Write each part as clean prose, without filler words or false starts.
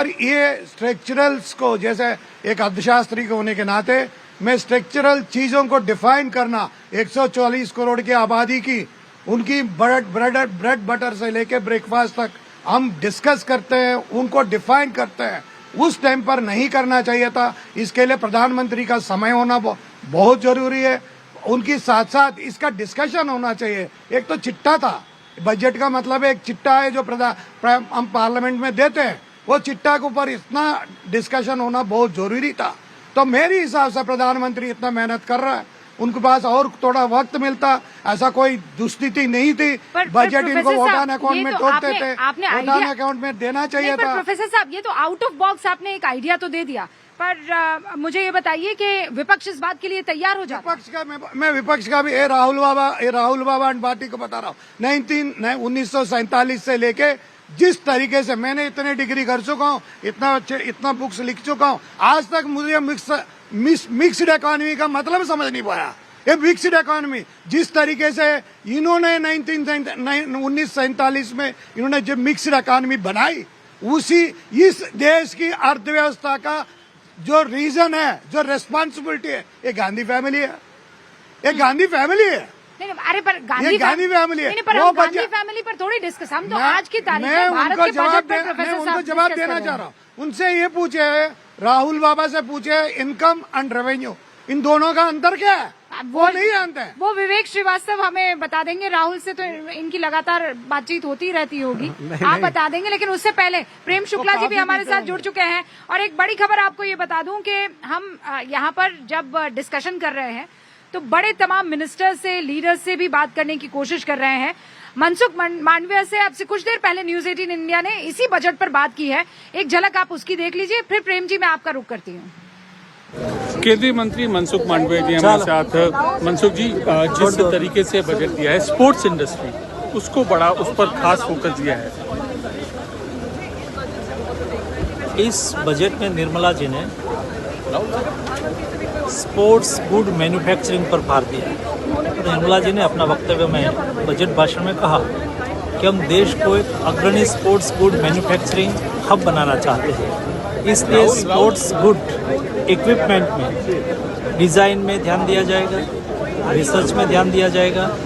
और ये स्ट्रक्चरल्स को, जैसे एक अर्थशास्त्री के होने के नाते मैं स्ट्रक्चरल चीजों को डिफाइन करना, 140 करोड़ की आबादी की उनकी ब्रेड बटर से लेके ब्रेकफास्ट तक हम डिस्कस करते हैं, उनको डिफाइन करते हैं, उस टाइम पर नहीं करना चाहिए था। इसके लिए प्रधानमंत्री का समय होना बहुत जरूरी है। उनके साथ साथ इसका डिस्कशन होना चाहिए। एक तो चिट्ठा था, बजट का मतलब एक चिट्ठा है जो हम पार्लियामेंट में देते हैं, वो चिट्ठा के ऊपर इतना डिस्कशन होना बहुत जरूरी था। तो मेरे हिसाब से प्रधानमंत्री इतना मेहनत कर रहा है, उनके पास और थोड़ा वक्त मिलता, ऐसा कोई दुस्थिति नहीं थी। बजट इनको वोटान अकाउंट में ठोकते थे, वोटान अकाउंट में देना चाहिए था। प्रोफेसर साहब, ये तो आउट ऑफ बॉक्स आपने एक आइडिया तो दे दिया, पर मुझे ये बताइए कि विपक्ष इस बात के लिए तैयार हो जाए? विपक्ष का मैं विपक्ष का भी राहुल बाबा एंड पार्टी को बता रहा हूँ, 1947 से लेके जिस तरीके से मैंने इतने डिग्री कर चुका हूँ, इतना बुक्स लिख चुका हूँ, आज तक मुझे मिक्स्ड इकोनॉमी का मतलब समझ नहीं पाया। ये मिक्स्ड इकोनॉमी जिस तरीके से इन्होंने 1947 में इन्होंने जब मिक्स्ड इकोनॉमी बनाई, उसी इस देश की अर्थव्यवस्था का जो रीजन है, जो रेस्पॉन्सिबिलिटी है, ये गांधी फैमिली है। ये गांधी फैमिली है। नहीं, अरे पर गांधी फैमिली है। वो गांधी फैमिली पर थोड़ी डिस्कस, हम तो आज की तारीख में भारत के बजट पर प्रोफेसर साहब उनको जवाब देना चाह रहा हूँ। उनसे ये पूछे, राहुल बाबा से पूछे, इनकम एंड रेवेन्यू, इन दोनों का अंतर क्या है? वो नहीं जानते हैं। वो विवेक श्रीवास्तव हमें बता देंगे। राहुल से तो इनकी लगातार बातचीत होती रहती होगी, आप बता देंगे। लेकिन उससे पहले प्रेम शुक्ला जी भी हमारे साथ जुड़ चुके हैं। और एक बड़ी खबर आपको ये बता दूं कि हम यहाँ पर जब डिस्कशन कर रहे हैं तो बड़े तमाम मिनिस्टर से, लीडर से भी बात करने की कोशिश कर रहे हैं। मनसुख मांडविया से आपसे कुछ देर पहले न्यूज 18 इंडिया ने इसी बजट पर बात की है, एक झलक आप उसकी देख लीजिए। फिर प्रेम जी मैं आपका रुख करती हूँ। केंद्रीय मंत्री मनसुख मांडविया जी हमारे साथ। मनसुख जी, जिस तरीके से बजट दिया है स्पोर्ट्स इंडस्ट्री, उसको बड़ा, उस पर खास फोकस दिया है। इस बजट में निर्मला जी ने स्पोर्ट्स गुड मैन्युफैक्चरिंग पर भार दिया है। निर्मला जी ने अपना वक्तव्य में बजट भाषण में कहा कि हम देश को एक अग्रणी स्पोर्ट्स गुड मैन्युफैक्चरिंग हब बनाना चाहते हैं। इसलिए स्पोर्ट्स गुड इक्विपमेंट में डिज़ाइन में ध्यान दिया जाएगा, रिसर्च में ध्यान दिया जाएगा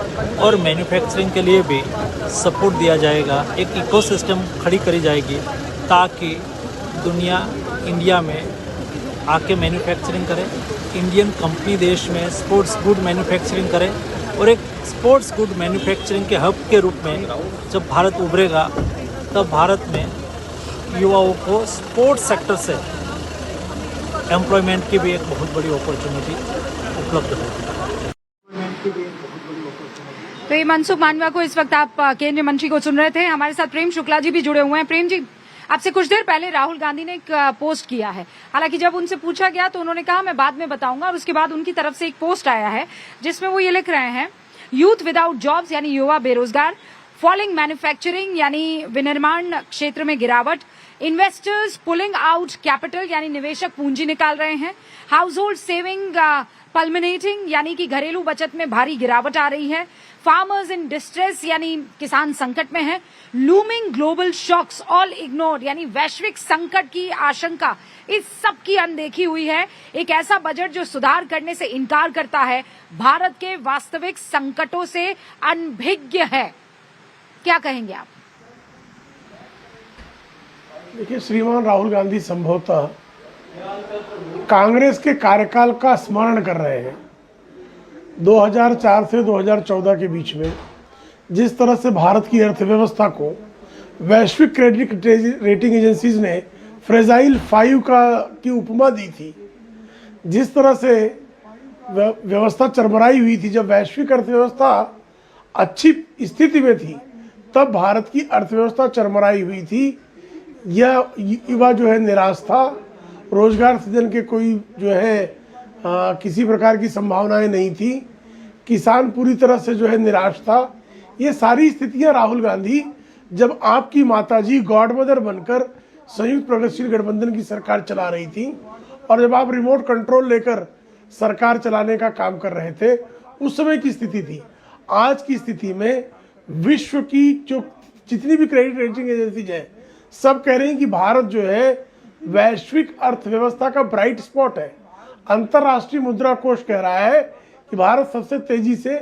और मैन्युफैक्चरिंग के लिए भी सपोर्ट दिया जाएगा। एक इकोसिस्टम खड़ी करी जाएगी ताकि दुनिया इंडिया में आके मैन्युफैक्चरिंग करे, इंडियन कंपनी देश में स्पोर्ट्स गुड मैन्युफैक्चरिंग करे और एक स्पोर्ट्स गुड मैन्युफैक्चरिंग के हब के रूप में जब भारत उभरेगा तब भारत में युवाओं को स्पोर्ट्स सेक्टर से एम्प्लॉयमेंट की भी एक बहुत बड़ी अपॉर्चुनिटी उपलब्ध होगी। तो ये मनसुख मांडविया को इस वक्त आप केंद्रीय मंत्री को सुन रहे थे। हमारे साथ प्रेम शुक्ला जी भी जुड़े हुए हैं। प्रेम जी, आपसे कुछ देर पहले राहुल गांधी ने एक पोस्ट किया है। हालांकि जब उनसे पूछा गया तो उन्होंने कहा मैं बाद में बताऊंगा, और उसके बाद उनकी तरफ से एक पोस्ट आया है जिसमें वो ये लिख रहे हैं, यूथ विदाउट जॉब्स यानी युवा बेरोजगार, फॉलिंग मैन्युफैक्चरिंग यानी विनिर्माण क्षेत्र में गिरावट, इन्वेस्टर्स पुलिंग आउट कैपिटल यानी निवेशक पूंजी निकाल रहे हैं, हाउस होल्ड सेविंग पल्मिनेटिंग यानी कि घरेलू बचत में भारी गिरावट आ रही है, फार्मर्स इन डिस्ट्रेस यानी किसान संकट में है, looming global shocks all ignore यानी वैश्विक संकट की आशंका, इस सब की अनदेखी हुई है। एक ऐसा बजट जो सुधार करने से इनकार करता है, भारत के वास्तविक संकटों से अनभिज्ञ है। क्या कहेंगे आप? देखिए, श्रीमान राहुल गांधी संभवतः कांग्रेस के कार्यकाल का स्मरण कर रहे हैं। 2004 से 2014 के बीच में जिस तरह से भारत की अर्थव्यवस्था को वैश्विक क्रेडिट रेटिंग एजेंसीज ने फ्रेजाइल 5 की उपमा दी थी, जिस तरह से व्यवस्था चरमराई हुई थी, जब वैश्विक अर्थव्यवस्था अच्छी स्थिति में थी तब भारत की अर्थव्यवस्था चरमराई हुई थी। यह युवा जो है निराश था, रोजगार सृजन के कोई जो है किसी प्रकार की संभावनाएं नहीं थी, किसान पूरी तरह से जो है निराश था। ये सारी स्थितियां राहुल गांधी जब आपकी माताजी गॉड मदर बनकर संयुक्त प्रगतिशील गठबंधन की सरकार चला रही थी और जब आप रिमोट कंट्रोल लेकर सरकार चलाने का काम कर रहे थे, उस समय की स्थिति थी। आज की स्थिति में विश्व की जो जितनी भी क्रेडिट रेटिंग एजेंसीज हैं, सब कह रहे हैं कि भारत जो है वैश्विक अर्थव्यवस्था का ब्राइट स्पॉट है। अंतर्राष्ट्रीय मुद्रा कोष कह रहा है कि भारत सबसे तेजी से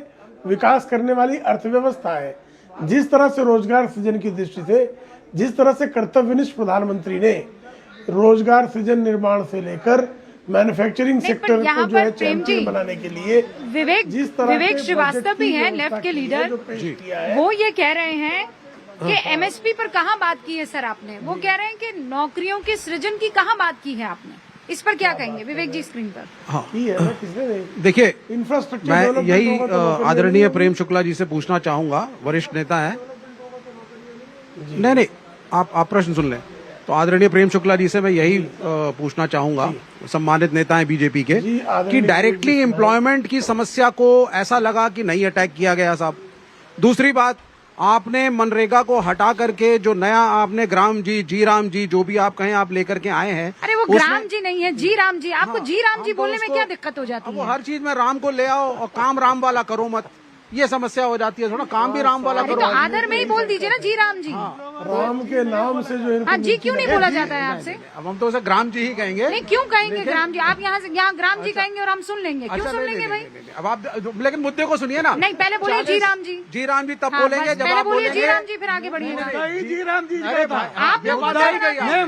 विकास करने वाली अर्थव्यवस्था है। जिस तरह से रोजगार सृजन की दृष्टि से, जिस तरह से कर्तव्यनिष्ठ प्रधानमंत्री ने रोजगार सृजन निर्माण से लेकर मैन्युफैक्चरिंग सेक्टर को जो है चैंपियन बनाने के लिए विवेक श्रीवास्तव भी हैं, लेफ्ट के लीडर, वो ये कह रहे हैं कि एमएसपी पर कहाँ बात की है सर आपने? वो कह रहे हैं कि नौकरियों के सृजन की कहाँ बात की है आपने? इस पर क्या कहेंगे विवेक जी स्क्रीन पर? हाँ, देखिए, इंफ्रास्ट्रक्चर मैं यही आदरणीय प्रेम शुक्ला जी से पूछना चाहूंगा, वरिष्ठ नेता है। नहीं, आप प्रश्न सुन लें। तो आदरणीय प्रेम शुक्ला जी से मैं यही पूछना चाहूंगा, सम्मानित नेता हैं बीजेपी के, कि डायरेक्टली एम्प्लॉयमेंट की समस्या को ऐसा लगा कि नहीं अटैक किया गया साहब। दूसरी बात, आपने मनरेगा को हटा करके जो नया आपने जी राम जी जो भी आप कहें आप लेकर के आए हैं। अरे वो ग्राम जी नहीं है, जी राम जी। आपको जी राम जी बोलने में क्या दिक्कत हो जाती है? वो हर चीज में राम को ले आओ और काम राम वाला करो मत, ये समस्या हो जाती है। थोड़ा काम भी राम वाला करो। तो आदर में ही बोल दीजिए ना जी राम जी। राम के नाम से जो हाँ जी क्यों नहीं बोला जाता है आपसे? अब हम तो उसे ग्राम जी ही कहेंगे। नहीं क्यों कहेंगे ग्राम जी? आप यहाँ ग्राम जी कहेंगे और हम सुन लेंगे। क्यों सुन लेंगे भाई? अब आप लेकिन मुद्दे को सुनिए ना। नहीं, पहले बोलिए जी राम जी। जी राम जी तब बोलेंगे जब आप बोलिए बोलेंगे जी राम जी, फिर आगे बढ़िएगा। जी राम जी आप लोग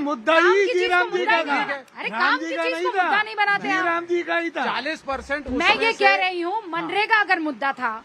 मुद्दा ही जी राम जी का था। अरे काम की चीज को मुद्दा नहीं बनाते आप। राम जी का ही था। 40% मैं ये कह रही हूँ, मनरेगा अगर मुद्दा था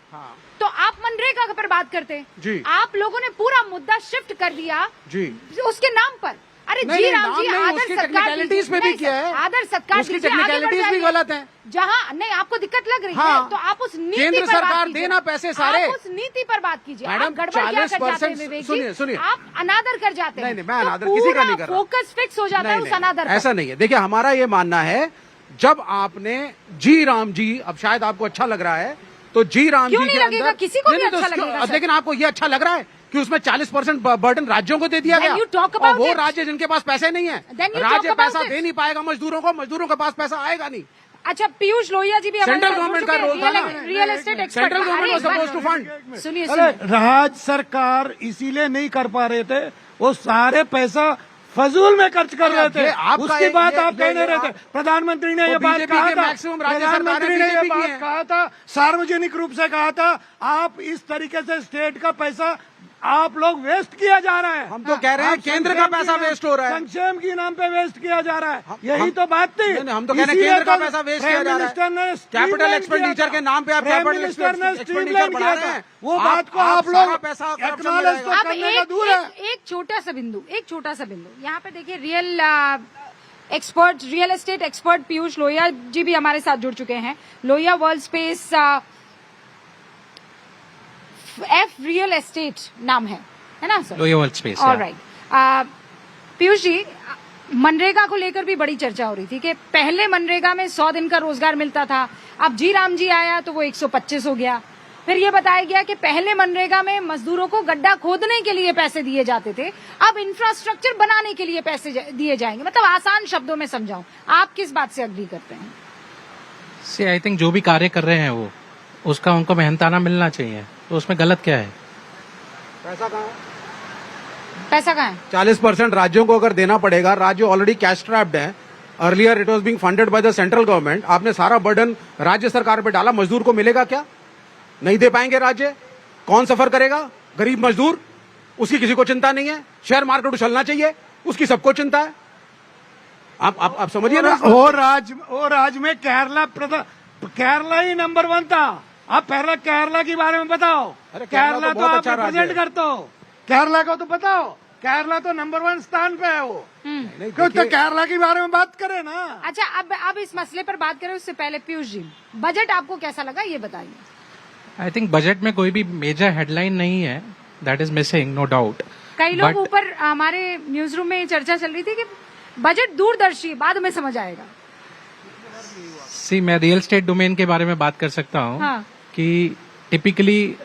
तो आप मनरेगा पर बात करते। जी। आप लोगों ने पूरा मुद्दा शिफ्ट कर दिया जी उसके नाम पर। अरे जी राम जी, आदर सत्कार टेक्निकलिटीज में भी किया है। आदर सत्कार उसकी टेक्निकलिटीज भी गलत है। जहाँ नहीं आपको दिक्कत लग रही हाँ, है तो आप उस नीति केंद्र पर बात सरकार कीजिए। देना पैसे सारे। आप उस नीति पर बात कीजिए। मैडम, आप गड़बड़ क्या कर जाते हैं 40% विवेक सुनिए, सुनिए। जी? आप अनादर कर जाते हैं। नहीं, मैं अनादर किसी का नहीं कर रहा। फोकस फिक्स हो जाता है उस अनादर पर। ऐसा नहीं है। देखिए, हमारा ये मानना है, जब आपने जी राम जी, अब शायद आपको अच्छा लग रहा है, तो जी राम जी क्यों नहीं लगेगा? किसी को भी अच्छा लगेगा सर। लेकिन आपको ये अच्छा लग रहा है कि उसमें 40% बर्डन राज्यों को दे दिया गया। और वो राज्य जिनके पास पैसे नहीं है, राज्य पैसा दे नहीं पाएगा मजदूरों को, मजदूरों के पास पैसा आएगा नहीं। अच्छा, पीयूष लोहिया जी भी सेंट्रल गवर्नमेंट का रोल था ना, real estate expert. Central government was supposed to fund. सुनिए राज्य सरकार इसीलिए नहीं कर पा रहे थे, वो सारे पैसा फजूल में खर्च कर रहे थे। उसकी बात आप कहने रहे थे। प्रधानमंत्री ने ये बात कहा था, प्रधानमंत्री ने ये बात कहा था, सार्वजनिक रूप से कहा था, आप इस तरीके से स्टेट का पैसा आप लोग वेस्ट किया जा रहा है। हम तो कह रहे हैं केंद्र का पैसा वेस्ट हो रहा है, संक्षेम के नाम पे वेस्ट किया जा रहा है। यही तो बात थी। हम तो कह रहे हैं केंद्र का पैसा वेस्ट किया जा रहा है। कैपिटल एक्सपेंडिचर के नाम पे आप कैपिटल एक्सपेंडिचर बढ़ा रहे हैं। वो बात को आप लोग पैसा एक्नॉलेज तो करने का दूर है। एक छोटा सा बिंदु यहाँ पे देखिए, real estate expert Piyush Lohia ji भी हमारे साथ जुड़ चुके हैं। Lohia world space F real estate नाम है ना sir? Lohia world space. Alright. Piyush ji, मनरेगा को लेकर भी बड़ी चर्चा हो रही थी कि पहले मनरेगा में 100 दिन का रोजगार मिलता था, अब जी राम जी आया तो वो 125 हो गया। फिर ये बताया गया कि पहले मनरेगा में मजदूरों को गड्ढा खोदने के लिए पैसे दिए जाते थे, अब इंफ्रास्ट्रक्चर बनाने के लिए पैसे दिए जाएंगे। मतलब आसान शब्दों में समझाऊं, आप किस बात से अग्री करते हैं? आई थिंक जो भी कार्य कर रहे हैं वो उसका उनको मेहनताना मिलना चाहिए, तो उसमें गलत क्या है? पैसा कहाँ है? 40% राज्यों को अगर देना पड़ेगा, राज्य ऑलरेडी कैश ट्रैप्ड है। Earlier it was being funded by the central government. आपने सारा बर्डन राज्य सरकार पे डाला, मजदूर को मिलेगा क्या? नहीं दे पाएंगे राज्य। कौन सफर करेगा? गरीब मजदूर, उसकी किसी को चिंता नहीं है। शेयर मार्केट उछलना चाहिए, उसकी सबको चिंता है। आप समझिए ना। वो राज्य में केरला ही नंबर 1 था। आप पहले केरला के बारे में बताओ। केरला तो आप रिप्रेजेंट करते हो, केरला को तो बताओ। केरला तो नंबर 1 स्थान पे है वो। क्यों? तो केरला के बारे में बात करें ना। अच्छा, अब इस मसले पर बात करें उससे पहले पीयूष जी, बजट आपको कैसा लगा ये बताइए। आई थिंक बजट में कोई भी मेजर हेडलाइन नहीं है, that is missing, no doubt. कई लोग ऊपर हमारे न्यूज रूम में चर्चा चल रही थी कि बजट दूरदर्शी, बाद में समझ आएगा। मैं रियल एस्टेट डोमेन के बारे में बात कर सकता हूँ। हाँ। कि टिपिकली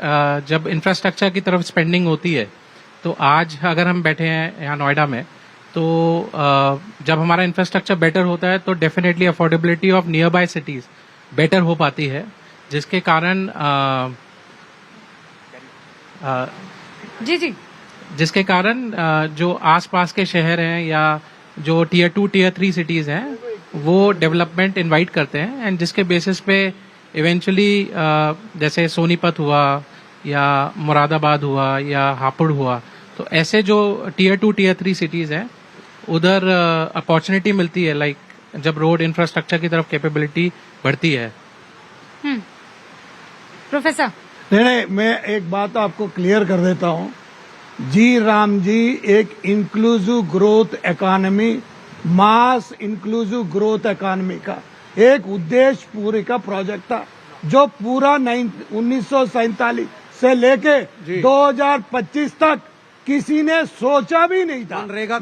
जब इंफ्रास्ट्रक्चर की तरफ स्पेंडिंग होती है, तो आज अगर हम बैठे हैं यहाँ नोएडा में, तो जब हमारा इंफ्रास्ट्रक्चर बेटर होता है तो definitely affordability of near by cities better हो पाती है, जिसके कारण जी जिसके कारण जो आसपास के शहर हैं या जो टियर 2 टियर 3 सिटीज हैं वो डेवलपमेंट इनवाइट करते हैं एंड जिसके बेसिस पे इवेंचुअली जैसे सोनीपत हुआ या मुरादाबाद हुआ या हापुड़ हुआ, तो ऐसे जो टियर 2 टियर 3 सिटीज हैं उधर अपॉर्चुनिटी मिलती है, लाइक जब रोड इंफ्रास्ट्रक्चर की तरफ कैपेबिलिटी बढ़ती है। प्रोफेसर नहीं, मैं एक बात आपको क्लियर कर देता हूं। जी राम जी एक इंक्लूसिव ग्रोथ इकोनॉमी, मास इंक्लूसिव ग्रोथ इकोनॉमी का एक उद्देश्य पूरे का प्रोजेक्ट था, जो पूरा 1947 से लेके 2025 तक किसी ने सोचा भी नहीं था। मनरेगा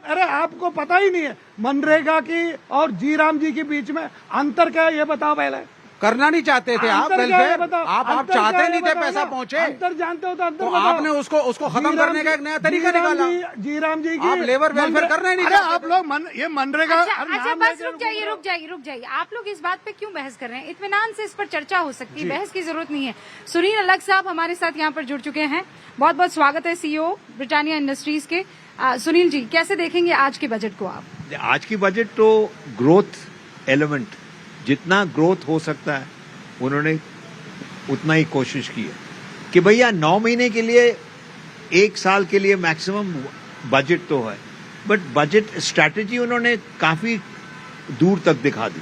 अरे आपको पता ही नहीं है मनरेगा की और जी राम जी के बीच में अंतर क्या है, ये बताओ पहले। करना नहीं चाहते थे आप वेलफेयर, आप चाहते नहीं थे पैसा पहुंचे। अंतर जानते हो तो अंतर तो आपने उसको खत्म करने का एक नया तरीका निकाला। जी राम जी की आप लेबर वेलफेयर करना ही नहीं चाहते। आप लोग ये मनरेगा। अच्छा बस रुक जाइए। आप लोग इस बात पे क्यों बहस कर रहे हैं? इत्मीनान से इस पर चर्चा हो सकती है, बहस की जरूरत नहीं है। सुनील अलग साहब हमारे साथ यहाँ पर जुड़ चुके हैं, बहुत बहुत स्वागत है सीईओ ब्रिटानिया इंडस्ट्रीज के। सुनील जी, कैसे देखेंगे आज के बजट को आप? आज की बजट तो ग्रोथ एलिमेंट, जितना ग्रोथ हो सकता है उन्होंने उतना ही कोशिश की है कि भैया 9 महीने के लिए, 1 साल के लिए मैक्सिमम बजट तो है, बट बजट स्ट्रैटेजी उन्होंने काफी दूर तक दिखा दी।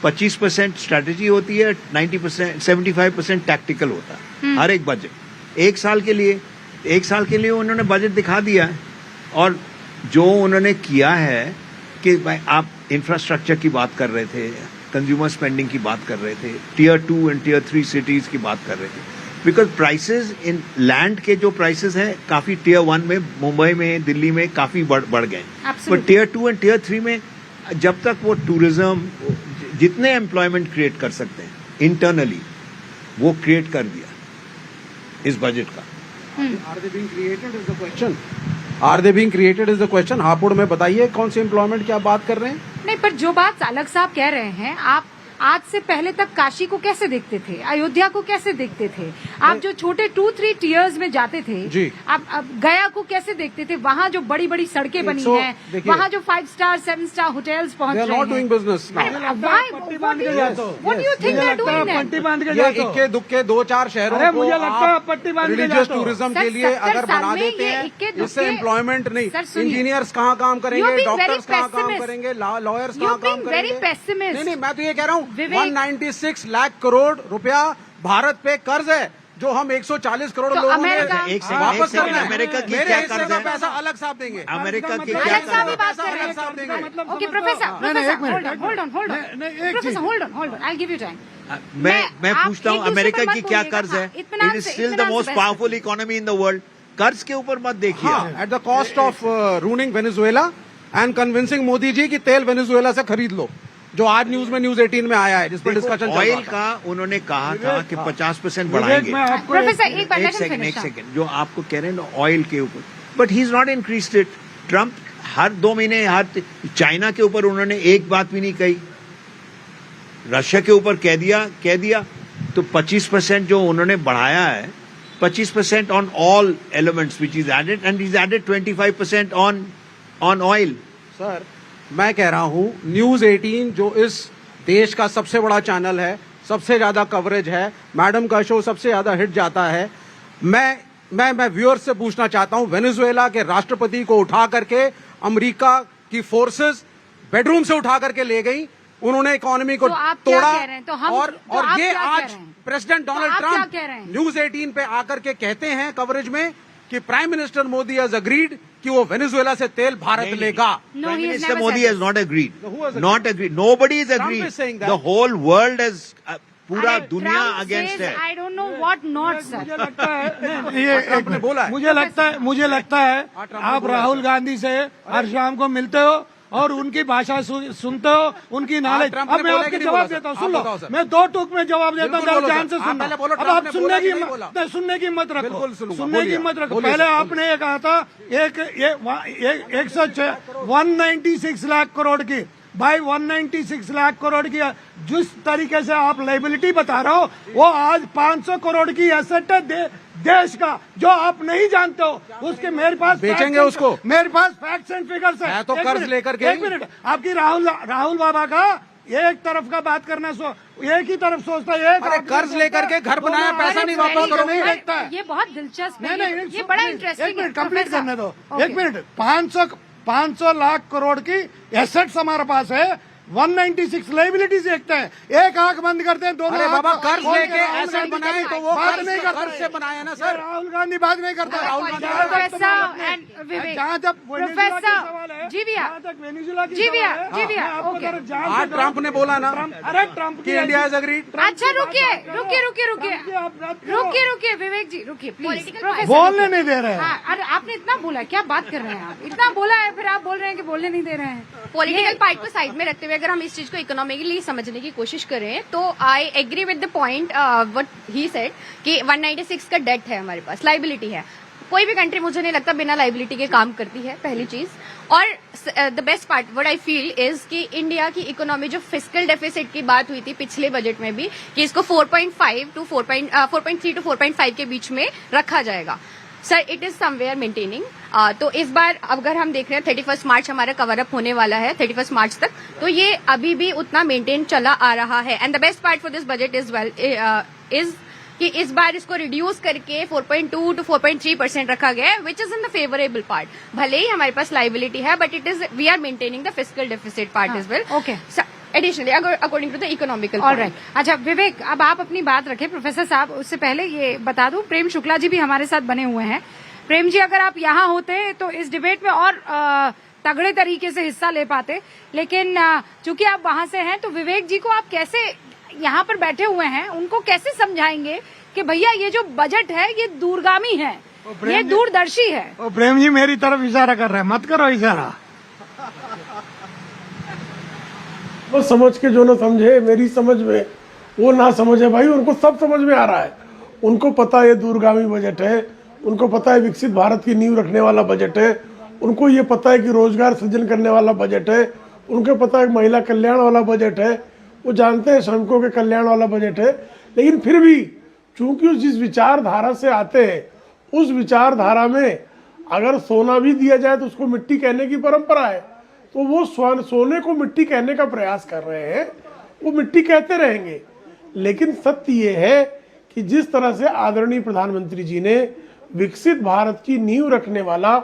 25% स्ट्रैटेजी होती है, 90% 75% टैक्टिकल होता है हर एक बजट। 1 साल के लिए उन्होंने बजट दिखा दिया है। और जो उन्होंने किया है कि भाई आप इंफ्रास्ट्रक्चर की बात कर रहे थे, कंज्यूमर स्पेंडिंग की बात कर रहे थे, टियर 2 एंड टियर 3 सिटीज की बात कर रहे थे, बिकॉज प्राइसेस इन लैंड के जो प्राइसेस हैं काफी टियर 1 में, मुंबई में, दिल्ली में काफी बढ़ गए। पर टियर 2 एंड टियर 3 में जब तक वो टूरिज्म, जितने एम्प्लॉयमेंट क्रिएट कर सकते हैं इंटरनली, वो क्रिएट कर दिया इस बजट का। Are they being created is the question. Are they being created is the question. Hapur में बताइए कौन सी एम्प्लॉयमेंट की आप बात कर रहे हैं? नहीं, पर जो बात अलग साहब कह रहे हैं, आप आज से पहले तक काशी को कैसे देखते थे, अयोध्या को कैसे देखते थे, आप जो छोटे 2-3 टियर्स में जाते थे जी, आप गया को कैसे देखते थे? वहाँ जो बड़ी बड़ी सड़कें बनी हैं, वहाँ जो 5 स्टार 7 स्टार होटल्स पहुंच रहे हैं। Not doing business now. What do you think they are doing that? पट्टी बांध के ये इक्के दुक्के 2-4 शहरों को मुझे लगता है पट्टी बांध के रिलीजियस जाते हो। टूरिज्म के लिए अगर बना देते हैं, इससे एम्प्लॉयमेंट नहीं, इंजीनियर्स कहाँ काम करेंगे, डॉक्टर्स कहाँ काम करेंगे, लॉयर्स कहाँ काम करेंगे? नहीं, मैं तो ये कह रहा हूँ 196 लाख करोड़ रुपया भारत पे कर्ज है, जो हम 140 करोड़ लोगों ने वापस करना है। अमेरिका की मेरे क्या हिस्से कर्ज का है? पैसा अलग साहब देंगे। अमेरिका की अलग क्या साहब कर्ज भी है? बात कर रहे हैं। अलग साहब देंगे। Okay professor, hold on professor, hold on, I give you time. मैं पूछता हूँ अमेरिका की क्या कर्ज है? It is still the most powerful economy in the world. कर्ज के ऊपर मत देखिए। At the cost of running Venezuela and convincing Modi ji की तेल वेनेजुएला से खरीद लो, जो आज न्यूज 18 में आया है, जिस पर डिस्कशन चल रहा ऑयल का उन्होंने कहा था कि 50% बढ़ाएंगे। प्रोफेसर एक सेकंड, जो आपको कह रहे हैं ना ऑयल के ऊपर, but he is not increased it. Trump हर 2 महीने, हर चाइना के ऊपर उन्होंने एक बात भी नहीं कही, रशिया के ऊपर कह दिया। तो 25% जो उन्होंने बढ़ाया है, 25% on all elements which is added, and is added 25% on oil. Sir, मैं कह रहा हूं न्यूज 18 जो इस देश का सबसे बड़ा चैनल है, सबसे ज्यादा कवरेज है, मैडम का शो सबसे ज्यादा हिट जाता है। मैं व्यूअर्स से पूछना चाहता हूं, वेनेजुएला के राष्ट्रपति को उठा करके अमेरिका की फोर्सेस बेडरूम से उठा करके ले गई, उन्होंने इकोनॉमी को तोड़ा। और ये आज प्रेसिडेंट डोनाल्ड ट्रंप न्यूज 18 पे आकर के कहते हैं कवरेज में कि prime minister Modi has agreed कि वो वेनेजुएला से तेल भारत लेगा। Prime Minister Modi has not agreed. Not agreed. Nobody is agreed. The whole world has पूरा दुनिया अगेंस्ट है। I don't know what not sir. मुझे लगता है आप राहुल गांधी से हर शाम को मिलते हो और उनकी भाषा सुनते हो, उनकी नॉलेज। अब मैं आपको जवाब देता हूँ, सुन लो, मैं 2 टूक में जवाब देता हूँ, जरा ध्यान से सुनना। अब आप सुनने की मत रखो, सुनने की मत रखो। पहले आपने ये कहा था 196 लाख करोड़ की, भाई 196 लाख करोड़ की जिस तरीके से आप लाइबिलिटी बता रहे हो, वो आज 500 करोड़ की एसेट है देश का जो आप नहीं जानते हो उसके मेरे पास बेचेंगे facts उसको? मेरे पास फैक्ट्स एंड फिगर्स है। मैं तो एक कर्ज मिनट, लेकर के एक मिनट, आपकी राहुल बाबा का एक तरफ का बात करना एक ही तरफ सोचता है, एक अरे आदमी कर्ज सोचता लेकर के है, घर बनाया, दोनों पैसा आदमी नहीं वापस करोगे। नहीं देखता है। ये बहुत दिलचस्प है, नहीं, ये बड़ा एक इंटरेस्टिंग मिनट है। कंप्लीट प्रोफेसर, करने दो। ओके। एक मिनट, 500 लाख करोड़ की एसेट्स हमारे पास है, 196 लाइबिलिटीज देखते हैं, एक आंख बंद करते हैं, दोनों अरे आंख बाबा, खोल कर्ज के लेके राहुल एसेट गांधी बनाए कभी तो वो बात कर्ज नहीं करता कर्ज से बनाया ना ये सर। राहुल गांधी बात नहीं करता। प्रोफेसर एंड विवेक, जहाँ तक वेनेजुएला की प्रोफेसर, सवाल है, जी भैया, जहाँ तक वेनेजुएला की जी भैया, सवाल है, जी भैया, मैं आपको ओके। जरा जान से आज कहूं, ट्रम्प ने बोला ना अरे ट्रम्प कि इंडिया इज अग्रीड। अच्छा रुकिए ट्रम्प की आप बात करो। रुकिए विवेक जी, रुकिए प्लीज। बोलने नहीं दे रहे हैं। हाँ, अरे आपने इतना बोला, क्या बात कर रहे हैं आप? इतना बोला है, फिर आप बोल रहे हैं कि बोलने नहीं दे रहे हैं। पॉलिटिकल पार्ट को साइड में रखते हुए अगर हम इस चीज को इकोनॉमिकली समझने की कोशिश करें तो I agree with the point what he said कि 196 का डेट है हमारे पास, लाइबिलिटी है। कोई भी कंट्री मुझे नहीं लगता बिना लाइबिलिटी के काम करती है, पहली चीज। और the best part what I feel is कि इंडिया की इकोनॉमी, जो फिस्कल डेफिसिट की बात हुई थी पिछले बजट में भी कि इसको 4.3 टू 4.5 के बीच में रखा जाएगा, sir it is somewhere maintaining. तो इस बार अगर हम देख रहे हैं 31 मार्च हमारा कवर अप होने वाला है, 31 मार्च तक, तो ये अभी भी उतना मेंटेन चला आ रहा है। And the best part for this budget is is कि इस बार इसको रिड्यूस करके 4.2 टू 4.3% रखा गया है, which is in the favourable part. भले ही हमारे पास लाइबिलिटी है, but it is we are maintaining the fiscal deficit part is well. Okay, additionally according to the economical. Alright. अच्छा विवेक, अब आप अपनी बात रखें। प्रोफेसर साहब, उससे पहले ये बता दूं, प्रेम शुक्ला जी भी हमारे साथ बने हुए हैं। प्रेम जी, अगर आप यहाँ होते तो इस डिबेट में और तगड़े तरीके से हिस्सा ले पाते, लेकिन चूंकि आप वहां से हैं, तो विवेक जी को आप कैसे, यहाँ पर बैठे हुए हैं, उनको कैसे समझाएंगे कि भैया ये जो बजट है ये दूरगामी है, ये दूरदर्शी है? ओ प्रेम जी मेरी तरफ इशारा कर रहे हैं, मत करो इशारा। वो समझ के जो ना समझे, मेरी समझ में वो ना समझे भाई, उनको सब समझ में आ रहा है। उनको पता है दूरगामी बजट है, उनको पता है विकसित भारत की नींव रखने वाला बजट है, उनको ये पता है कि रोजगार सृजन करने वाला बजट है, उनको पता है महिला कल्याण वाला बजट है, वो जानते हैं श्रमिकों के कल्याण वाला बजट है। लेकिन फिर भी चूंकि उस जिस विचारधारा से आते हैं, उस विचारधारा में अगर सोना भी दिया जाए तो उसको मिट्टी कहने की परंपरा है, तो वो सोने को मिट्टी कहने का प्रयास कर रहे हैं। वो मिट्टी कहते रहेंगे, लेकिन सत्य ये है कि जिस तरह से आदरणीय प्रधानमंत्री जी ने विकसित भारत की नींव रखने वाला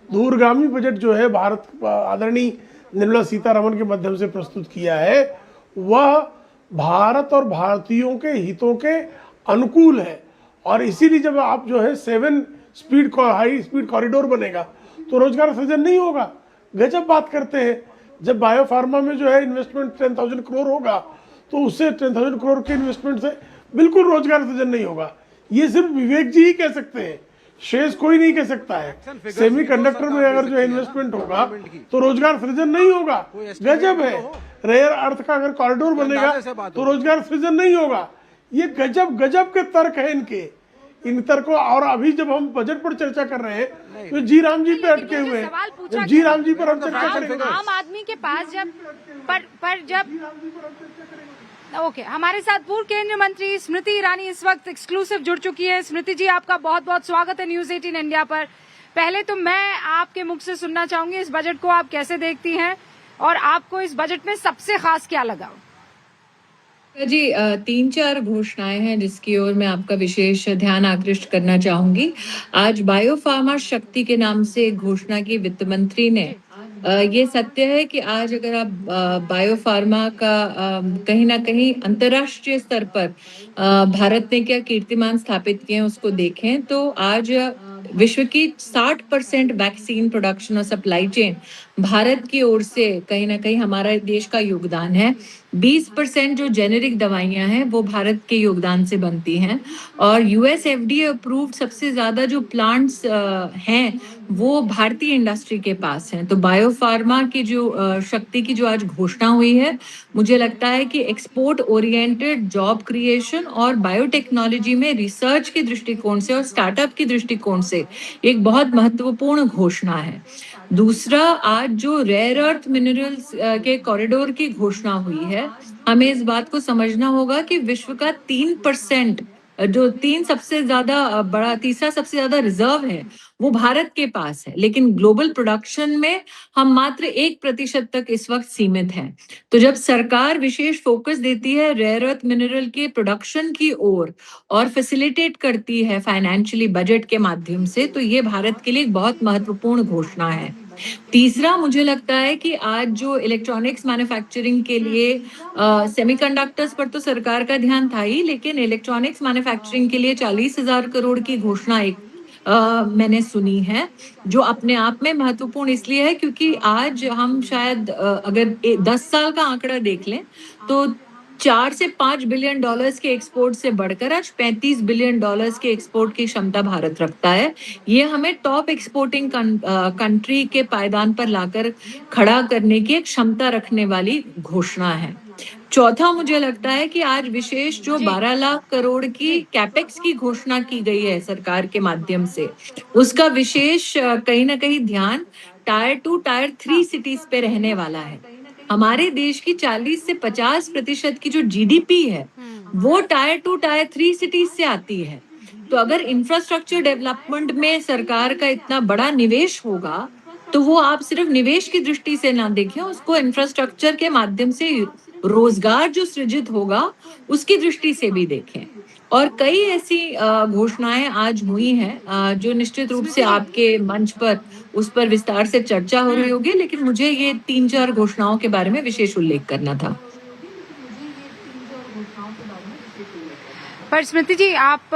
दूरगामी बजट जो है भारत आदरणीय निर्मला सीतारमण के माध्यम से प्रस्तुत किया है, वह भारत और भारतीयों के हितों के अनुकूल है। और इसीलिए जब आप जो है 7 स्पीड हाई स्पीड कॉरिडोर बनेगा तो रोजगार सृजन नहीं होगा। गजब बात करते हैं। जब बायो फार्मा में जो है इन्वेस्टमेंट 10,000 करोड़ होगा तो उससे 10,000 करोड़ के इन्वेस्टमेंट से बिल्कुल रोजगार सृजन नहीं होगा। ये सिर्फ विवेक जी ही कह सकते हैं, शेष कोई नहीं कह सकता है। सेमीकंडक्टर में अगर जो इन्वेस्टमेंट होगा तो रोजगार सृजन नहीं होगा। गजब है। रेयर अर्थ का अगर कॉरिडोर बनेगा तो रोजगार सृजन नहीं होगा। ये गजब गजब के तर्क है इनके, इन तर्कों। और अभी जब हम बजट पर चर्चा कर रहे हैं तो जी राम जी पे अटके हुए हैं। जब जी राम जी पर हम चर्चा करेंगे, आम आदमी के पास जब पर जब ओके, हमारे साथ पूर्व केंद्रीय मंत्री स्मृति ईरानी इस वक्त एक्सक्लूसिव जुड़ चुकी है। स्मृति जी, आपका बहुत बहुत स्वागत है न्यूज 18 इंडिया पर। पहले तो मैं आपके मुख से सुनना चाहूंगी, इस बजट को आप कैसे देखती हैं और आपको इस बजट में सबसे खास क्या लगा? जी 3-4 घोषणाएं हैं जिसकी ओर मैं आपका विशेष ध्यान आकृष्ट करना चाहूंगी। आज बायोफार्मा शक्ति के नाम से एक घोषणा की वित्त मंत्री ने। ये सत्य है कि आज अगर आप बायोफार्मा का कहीं ना कहीं अंतर्राष्ट्रीय स्तर पर भारत ने क्या कीर्तिमान स्थापित किए हैं उसको देखें तो आज विश्व की 60% वैक्सीन प्रोडक्शन और सप्लाई चेन भारत की ओर से कहीं ना कहीं हमारा देश का योगदान है। 20% जो जेनेरिक दवाइयां हैं वो भारत के योगदान से बनती हैं और यूएस एफडीए अप्रूव्ड सबसे ज्यादा जो प्लांट्स हैं वो भारतीय इंडस्ट्री के पास हैं। तो बायोफार्मा की जो शक्ति की जो आज घोषणा हुई है, मुझे लगता है कि एक्सपोर्ट ओरिएंटेड जॉब क्रिएशन और बायोटेक्नोलॉजी में रिसर्च के दृष्टिकोण से और स्टार्टअप के दृष्टिकोण से एक बहुत महत्वपूर्ण घोषणा है। दूसरा, आज जो रेयर अर्थ मिनरल्स के कॉरिडोर की घोषणा हुई है, हमें इस बात को समझना होगा कि विश्व का 3% जो तीसरा सबसे ज्यादा रिजर्व है वो भारत के पास है, लेकिन ग्लोबल प्रोडक्शन में हम मात्र 1% तक इस वक्त सीमित हैं। तो जब सरकार विशेष फोकस देती है रेयर अर्थ मिनरल के प्रोडक्शन की ओर और फैसिलिटेट करती है फाइनेंशियली बजट के माध्यम से, तो ये भारत के लिए एक बहुत महत्वपूर्ण घोषणा है। तीसरा, मुझे लगता है कि आज जो इलेक्ट्रॉनिक्स मैन्युफैक्चरिंग के लिए सेमीकंडक्टर्स पर तो सरकार का ध्यान था ही, लेकिन इलेक्ट्रॉनिक्स मैन्युफैक्चरिंग के लिए 40,000 करोड़ की घोषणा मैंने सुनी है, जो अपने आप में महत्वपूर्ण इसलिए है क्योंकि आज हम शायद अगर 10 साल का आंकड़ा देख लें तो 4 से 5 बिलियन डॉलर्स के एक्सपोर्ट से बढ़कर आज 35 बिलियन डॉलर्स के एक्सपोर्ट की क्षमता भारत रखता है। ये हमें टॉप एक्सपोर्टिंग कंट्री के पायदान पर लाकर खड़ा करने की एक क्षमता रखने वाली घोषणा है। चौथा, मुझे लगता है कि आज विशेष जो 12 लाख करोड़ की कैपेक्स की घोषणा की गई है सरकार के माध्यम से, उसका विशेष कहीं ना कहीं ध्यान टायर 2, टायर 3 सिटीज पे रहने वाला है। हमारे देश की 40 से 50% की जो जीडीपी है वो टायर 2, टायर 3 सिटीज से आती है। तो अगर इंफ्रास्ट्रक्चर डेवलपमेंट में सरकार का इतना बड़ा निवेश होगा तो वो आप सिर्फ निवेश की दृष्टि से ना देखें, उसको इंफ्रास्ट्रक्चर के माध्यम से रोजगार जो सृजित होगा उसकी दृष्टि से भी देखें। और कई ऐसी घोषणाएं आज हुई हैं जो निश्चित रूप से आपके मंच पर उस पर विस्तार से चर्चा हो रही होगी, लेकिन मुझे ये 3-4 घोषणाओं के बारे में विशेष उल्लेख करना था। पर स्मृति जी, आप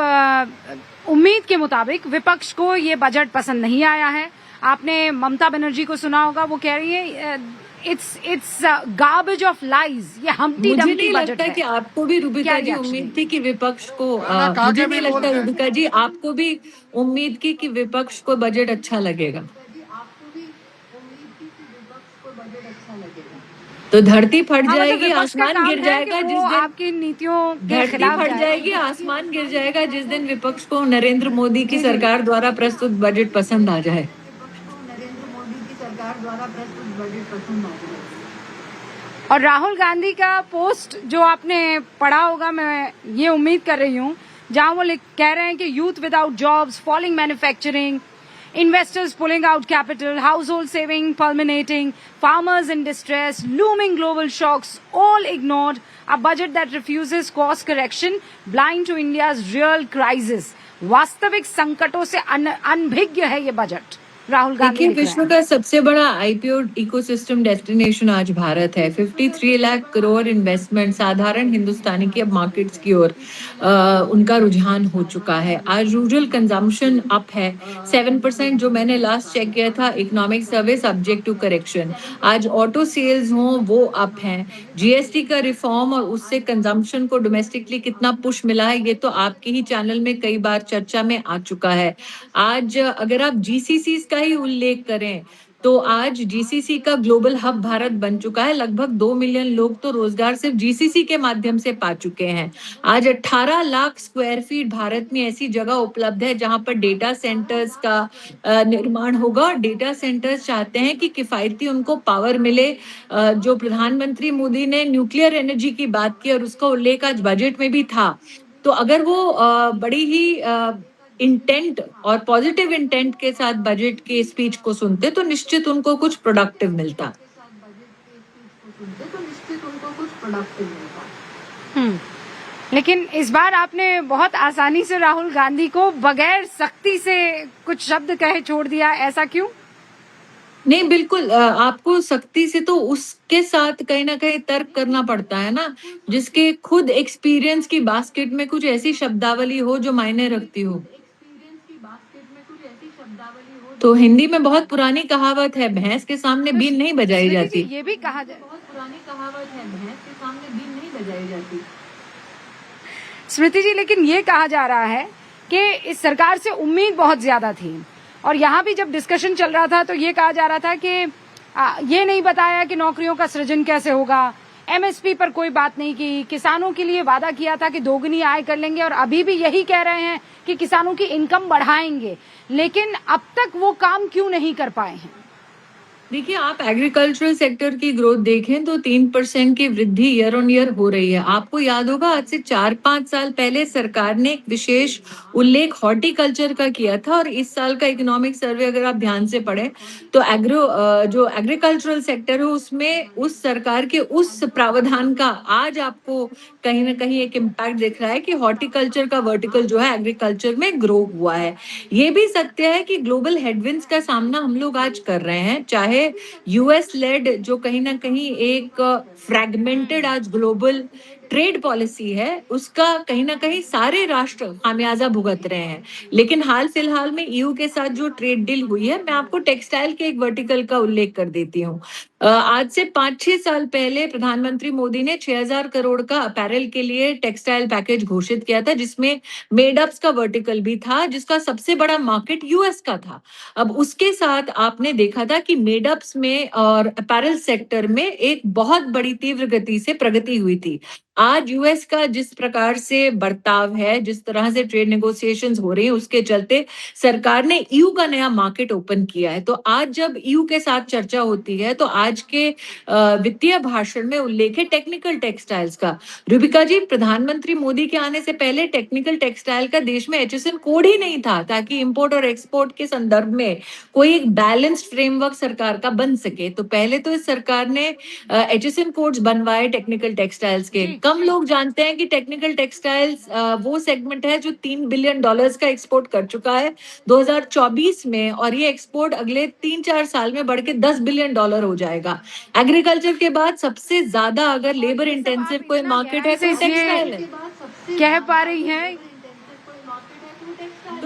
उम्मीद के मुताबिक विपक्ष को ये बजट पसंद नहीं आया है। आपने ममता बनर्जी को सुना होगा, वो कह रही है इट्स गार्बेज ऑफ लाइज, ये हम्टी डम्टी बजट है। मुझे नहीं लगता कि आपको भी रुबिका जी उम्मीद थी कि विपक्ष को मुझे नहीं लगता रुबिका जी आपको भी उम्मीद की कि विपक्ष को बजट अच्छा लगेगा। तो धरती फट जाएगी, आसमान गिर जाएगा जिस दिन आपकी नीतियों के धरती फट जाएगी, आसमान गिर जाएगा जिस दिन विपक्ष को नरेंद्र मोदी की सरकार द्वारा प्रस्तुत बजट पसंद आ जाए। और राहुल गांधी का पोस्ट जो आपने पढ़ा होगा, मैं ये उम्मीद कर रही हूँ, जहां वो कह रहे हैं कि youth without jobs, falling manufacturing, investors pulling out capital, household saving fulminating, farmers in distress, looming global shocks, all ignored, a budget that refuses course correction, blind to India's real crisis. वास्तविक संकटों से अनभिज्ञ है ये budget. Rahul Gandhi विश्व का सबसे बड़ा आईपीओ इकोसिस्टम डेस्टिनेशन आज भारत है। 53 लाख करोड़ इन्वेस्टमेंट साधारण हिंदुस्तानी की अब मार्केट्स की ओर उनका रुझान हो चुका है। आज रूरल कंजम्पशन अप है 7%, जो मैंने लास्ट चेक किया था economic survey subject to correction. आज ऑटो सेल्स हो वो अप है। जीएसटी का रिफॉर्म और उससे कंजम्पशन को डोमेस्टिकली कितना पुश मिला है ये तो आपके ही चैनल में कई बार चर्चा में आ चुका है। आज अगर आप जीसीसी का ही उल्लेख करें तो आज जीसीसी का ग्लोबल हब भारत बन चुका है। लगभग 2 मिलियन लोग तो रोजगार सिर्फ जीसीसी के माध्यम से पा चुके हैं। आज 18 लाख स्क्वायर फीट भारत में ऐसी जगह उपलब्ध है जहां पर डेटा सेंटर्स का निर्माण होगा। और डेटा सेंटर्स चाहते हैं कि किफायती उनको पावर मिले। जो प्रधानमंत्री मोदी ने न्यूक्लियर एनर्जी की बात की और उसका उल्लेख आज बजट में भी था, तो अगर वो बड़ी ही इंटेंट और पॉजिटिव इंटेंट के साथ बजट के स्पीच को सुनते तो निश्चित उनको कुछ प्रोडक्टिव मिलता। लेकिन इस बार आपने बहुत आसानी से राहुल गांधी को बगैर सख्ती से कुछ शब्द कहे छोड़ दिया, ऐसा क्यों? नहीं, बिल्कुल आपको सख्ती से तो उसके साथ कहीं ना कहीं तर्क करना पड़ता है ना, जिसके खुद एक्सपीरियंस की बास्केट में कुछ ऐसी शब्दावली हो जो मायने रखती हो। तो हिंदी में बहुत पुरानी कहावत है, भैंस के सामने बीन नहीं बजाई जाती। ये भी कहा जाए, बहुत पुरानी कहावत है, भैंस के सामने बीन नहीं बजाई जाती। स्मृति जी, लेकिन ये कहा जा रहा है कि इस सरकार से उम्मीद बहुत ज्यादा थी और यहाँ भी जब डिस्कशन चल रहा था तो ये कहा जा रहा था कि ये नहीं बताया कि नौकरियों का सृजन कैसे होगा, एमएसपी पर कोई बात नहीं की, किसानों के लिए वादा किया था कि दोगुनी आय कर लेंगे और अभी भी यही कह रहे हैं कि किसानों की इनकम बढ़ाएंगे, लेकिन अब तक वो काम क्यों नहीं कर पाए हैं? देखिए, आप एग्रीकल्चरल सेक्टर की ग्रोथ देखें तो 3% की वृद्धि ईयर ऑन ईयर हो रही है। आपको याद होगा आज से 4-5 साल पहले सरकार ने एक विशेष उल्लेख हॉर्टिकल्चर का किया था और इस साल का इकोनॉमिक सर्वे अगर आप ध्यान से पढ़ें तो जो एग्रीकल्चरल सेक्टर है उसमें उस सरकार के उस प्रावधान का आज आपको कहीं ना कहीं एक इम्पैक्ट दिख रहा है कि हॉर्टिकल्चर का वर्टिकल जो है एग्रीकल्चर में ग्रो हुआ है। ये भी सत्य है कि ग्लोबल हेडविंड्स का सामना हम लोग आज कर रहे हैं, चाहे यूएस लेड जो कहीं ना कहीं एक फ्रैगमेंटेड आज ग्लोबल ट्रेड पॉलिसी है उसका कहीं ना कहीं सारे राष्ट्र खामियाजा भुगत रहे हैं। लेकिन हाल फिलहाल में ईयू के साथ जो ट्रेड डील हुई है, मैं आपको टेक्सटाइल के एक वर्टिकल का उल्लेख कर देती हूँ। आज से 5-6 साल पहले प्रधानमंत्री मोदी ने 6,000 करोड़ का अपैरल के लिए टेक्सटाइल पैकेज घोषित किया था जिसमें मेडअप्स का वर्टिकल भी था जिसका सबसे बड़ा मार्केट यूएस का था। अब उसके साथ आपने देखा था कि मेडअप्स में और अपैरल सेक्टर में एक बहुत बड़ी तीव्र गति से प्रगति हुई थी। आज यूएस का जिस प्रकार से बर्ताव है, जिस तरह से ट्रेड नेगोशिएशंस हो रही हैं उसके चलते सरकार ने ईयू का नया मार्केट ओपन किया है। तो आज जब ईयू के साथ चर्चा होती है तो आज के वित्तीय भाषण में उल्लेख है टेक्निकल टेक्सटाइल्स का। रूबिका जी, प्रधानमंत्री मोदी के आने से पहले टेक्निकल टेक्सटाइल का देश में एचएसएन कोड ही नहीं था ताकि इंपोर्ट और एक्सपोर्ट के संदर्भ में कोई एक बैलेंस्ड फ्रेमवर्क सरकार का बन सके। तो पहले तो इस सरकार ने एचएसएन कोड्स बनवाए टेक्निकल टेक्सटाइल्स के। कम लोग जानते हैं कि टेक्निकल टेक्सटाइल्स वो सेगमेंट है जो $3 बिलियन का एक्सपोर्ट कर चुका है 2024 में और ये एक्सपोर्ट अगले 3-4 साल में बढ़ के $10 बिलियन हो जाएगा। एग्रीकल्चर के बाद सबसे ज्यादा अगर लेबर इंटेंसिव कोई मार्केट है तो टेक्सटाइल है। कह पा रही हैं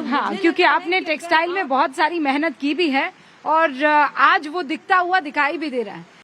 हाँ, क्योंकि आपने टेक्सटाइल में बहुत सारी मेहनत की भी है और आज वो दिखता हुआ दिखाई भी दे रहा है।